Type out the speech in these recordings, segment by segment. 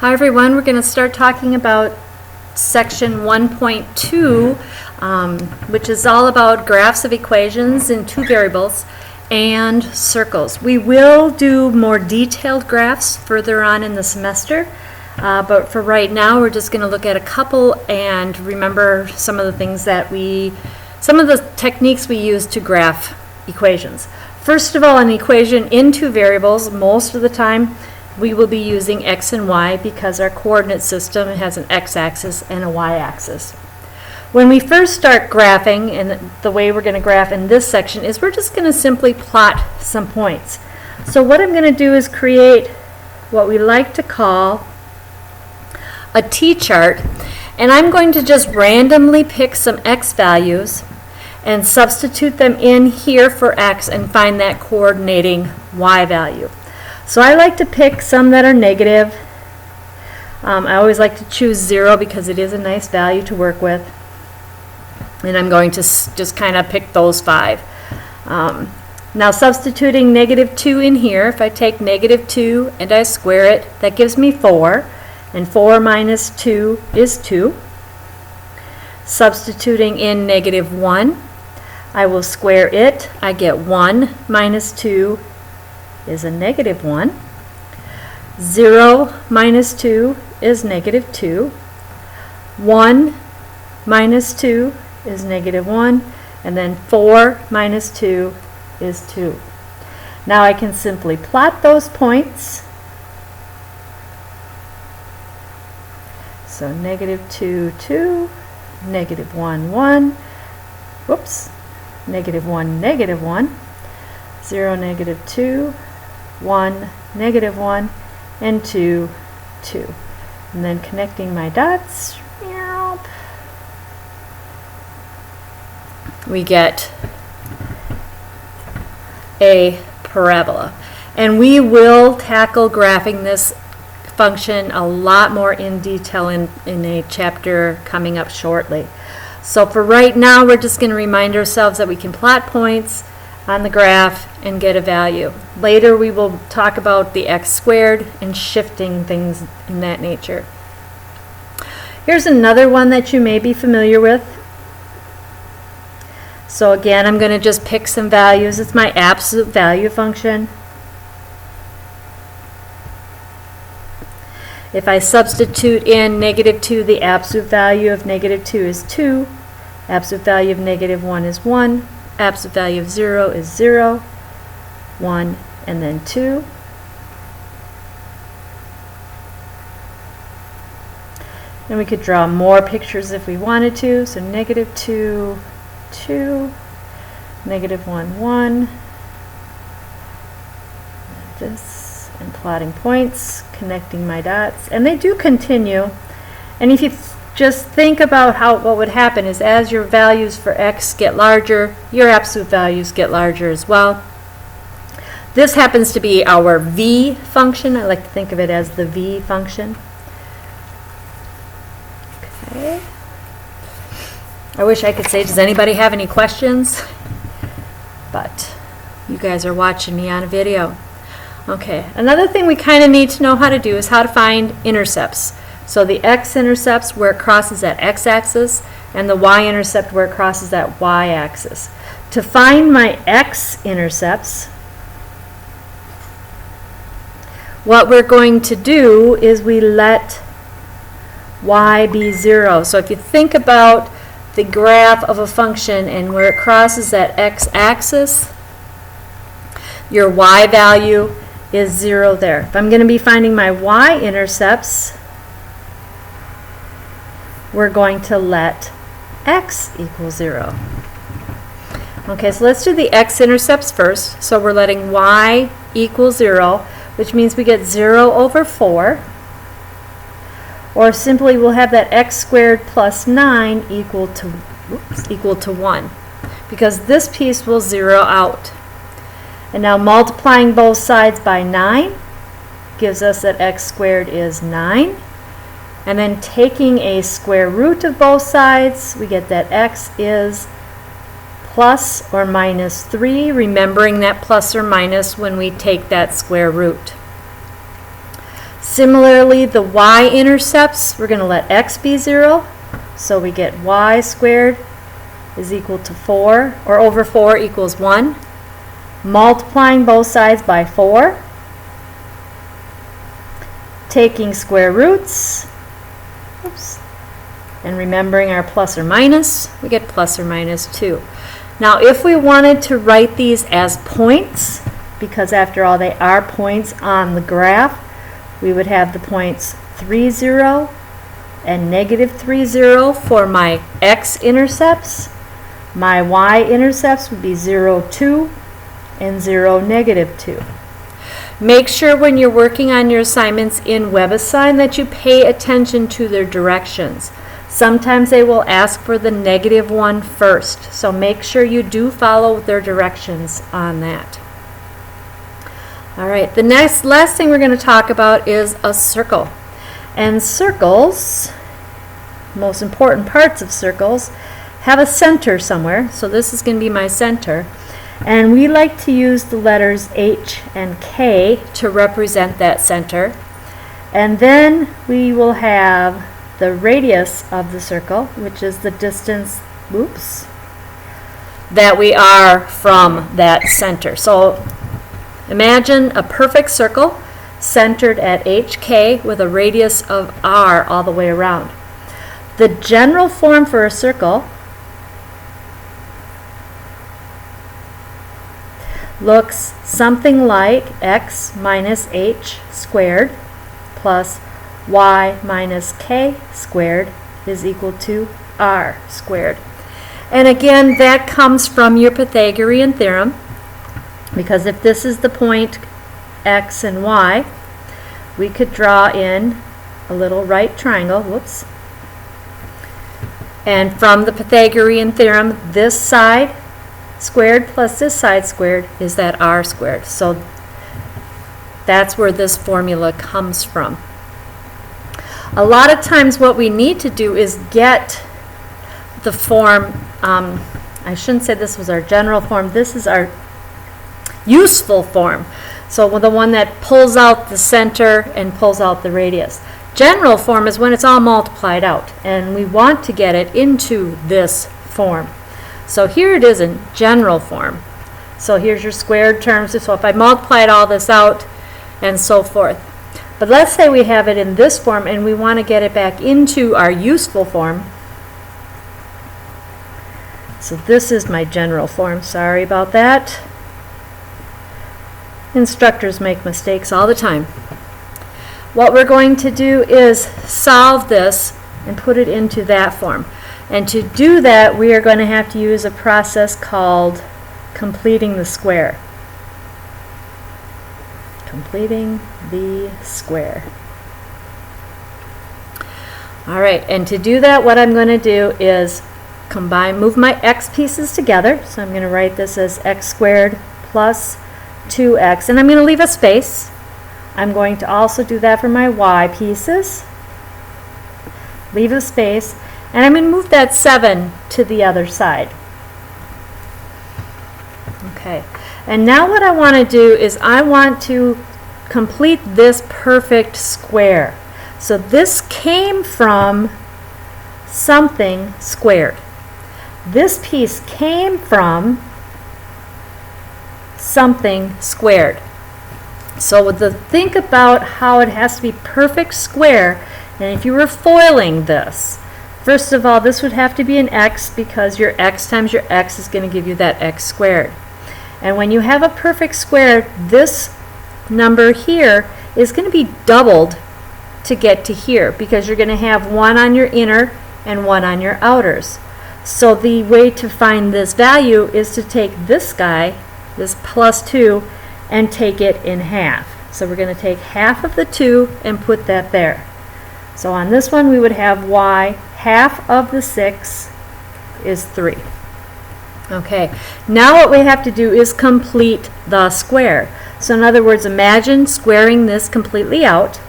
Hi everyone, we're going to start talking about section 1.2, which is all about graphs of equations in two variables and circles. We will do more detailed graphs further on in the semester, but for right now we're just going to look at a couple and remember some of the things that some of the techniques we use to graph equations. First of all, an equation in two variables, most of the time we will be using x and y because our coordinate system has an x-axis and a y-axis. When we first start graphing, and the way we're going to graph in this section is we're just going to simply plot some points. So what I'm going to do is create what we like to call a t-chart, and I'm going to just randomly pick some x values and substitute them in here for x and find that coordinating y value. So I like to pick some that are negative. I always like to choose 0 because it is a nice value to work with. And I'm going to just kind of pick those 5. Now substituting -2 in here, if I take -2 and I square it, that gives me 4. And 4 minus 2 is 2. Substituting in -1, I will square it. I get 1 minus 2 is a -1. 0 minus 2 is -2. 1 minus 2 is -1. And then 4 minus 2 is 2. Now I can simply plot those points. So -2, 2, -1, 1. Whoops. -1, -1. 0, -2. 1, -1, and 2, 2. And then connecting my dots, we get a parabola. And we will tackle graphing this function a lot more in detail in a chapter coming up shortly. So for right now, we're just going to remind ourselves that we can plot points on the graph and get a value. Later we will talk about the x squared and shifting things in that nature. Here's another one that you may be familiar with. So again, I'm going to just pick some values. It's my absolute value function. If I substitute in -2, the absolute value of -2 is 2. Absolute value of -1 is 1. Absolute value of 0 is 0, 1, and then 2. And we could draw more pictures if we wanted to. So -2, 2, -1, 1. This, and plotting points, connecting my dots. And they do continue. And if you just think about what would happen is as your values for x get larger, your absolute values get larger as well. This happens to be our v function. I like to think of it as the v function. Okay. I wish I could say, does anybody have any questions? But you guys are watching me on a video. Okay, another thing we kind of need to know how to do is how to find intercepts. So the x-intercepts where it crosses that x-axis, and the y-intercept where it crosses that y-axis. To find my x-intercepts, what we're going to do is we let y be 0. So if you think about the graph of a function and where it crosses that x-axis, your y value is 0 there. If I'm going to be finding my y-intercepts, we're going to let x equal 0. Okay, so let's do the x-intercepts first. So we're letting y equal 0, which means we get 0 over 4. Or simply we'll have that x squared plus 9 equal to 1. Because this piece will 0 out. And now multiplying both sides by 9 gives us that x squared is 9. And then taking a square root of both sides, we get that x is plus or minus 3, remembering that plus or minus when we take that square root. Similarly, the y-intercepts, we're going to let x be 0. So we get y squared is equal to 4, or over 4 equals 1. Multiplying both sides by 4. Taking square roots. Oops. And remembering our plus or minus, we get plus or minus 2. Now, if we wanted to write these as points, because after all they are points on the graph, we would have the points 3, 0 and negative 3, 0 for my x-intercepts. My y-intercepts would be 0, 2 and 0, negative 2. Make sure when you're working on your assignments in WebAssign that you pay attention to their directions. Sometimes they will ask for the negative one first, so make sure you do follow their directions on that. All right, the last thing we're going to talk about is a circle. And circles, most important parts of circles, have a center somewhere. So this is going to be my center. And we like to use the letters H and K to represent that center. And then we will have the radius of the circle, which is the distance, that we are from that center. So imagine a perfect circle centered at HK with a radius of R all the way around. The general form for a circle looks something like x minus h squared plus y minus k squared is equal to r squared. And again, that comes from your Pythagorean theorem, because if this is the point x and y, we could draw in a little right triangle, and from the Pythagorean theorem, this side squared plus this side squared is that r squared. So that's where this formula comes from. A lot of times what we need to do is get the form, I shouldn't say this was our general form, this is our useful form. So the one that pulls out the center and pulls out the radius. General form is when it's all multiplied out, and we want to get it into this form. So here it is in general form. So here's your squared terms. So if I multiplied all this out and so forth. But let's say we have it in this form and we want to get it back into our useful form. So this is my general form. Sorry about that. Instructors make mistakes all the time. What we're going to do is solve this and put it into that form. And to do that, we are going to have to use a process called completing the square. Completing the square. All right, and to do that, what I'm going to do is move my x pieces together. So I'm going to write this as x squared plus 2x, and I'm going to leave a space. I'm going to also do that for my y pieces. Leave a space, and I'm going to move that 7 to the other side. Okay, and now what I want to do is I want to complete this perfect square. So this came from something squared. This piece came from something squared. So think about how it has to be perfect square, and if you were foiling this, first of all, this would have to be an x, because your x times your x is going to give you that x squared. And when you have a perfect square, this number here is going to be doubled to get to here, because you're going to have one on your inner and one on your outers. So the way to find this value is to take this guy, this plus 2, and take it in half. So we're going to take half of the 2 and put that there. So on this one we would have y, half of the 6 is 3. Okay, now what we have to do is complete the square. So in other words, imagine squaring this completely out,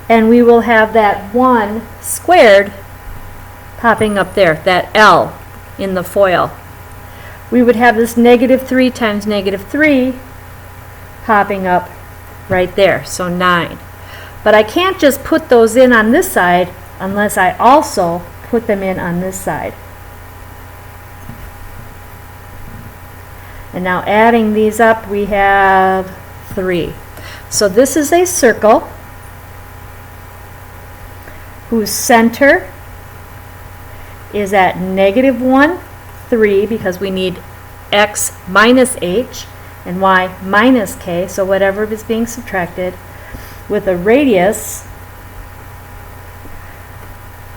and we will have that 1 squared popping up there, that L in the FOIL. We would have this negative 3 times negative 3 popping up right there, so 9. But I can't just put those in on this side unless I also put them in on this side. And now adding these up, we have 3. So this is a circle whose center is at -1, 3, because we need x minus h and y minus k, so whatever is being subtracted, with a radius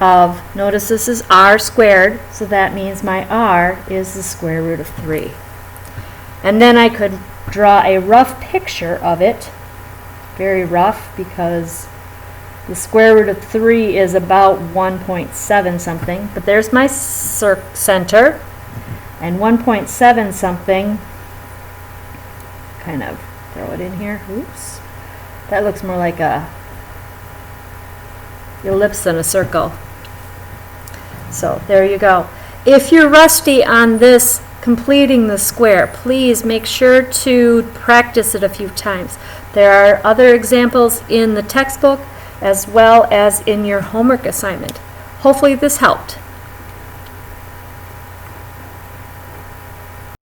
of, notice this is r squared, so that means my r is the square root of 3. And then I could draw a rough picture of it, very rough, because the square root of 3 is about 1.7 something, but there's my center, and 1.7 something, kind of throw it in here, oops, that looks more like a ellipse than a circle. So there you go. If you're rusty on this completing the square, please make sure to practice it a few times. There are other examples in the textbook as well as in your homework assignment. Hopefully this helped.